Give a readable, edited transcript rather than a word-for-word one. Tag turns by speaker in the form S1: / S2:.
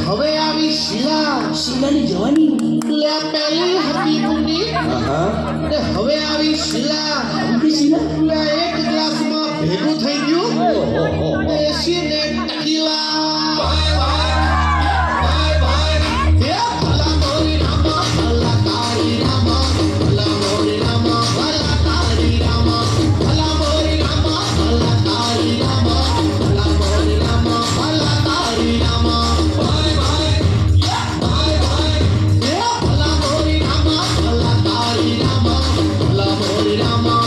S1: હવે આવી શીલાની જવાની લે પેલી હતી પુની ને હવે આવી શીલા એક ગ્લાસમાં ભેગું થઈ ગયું એસી ને ટકીલા Rama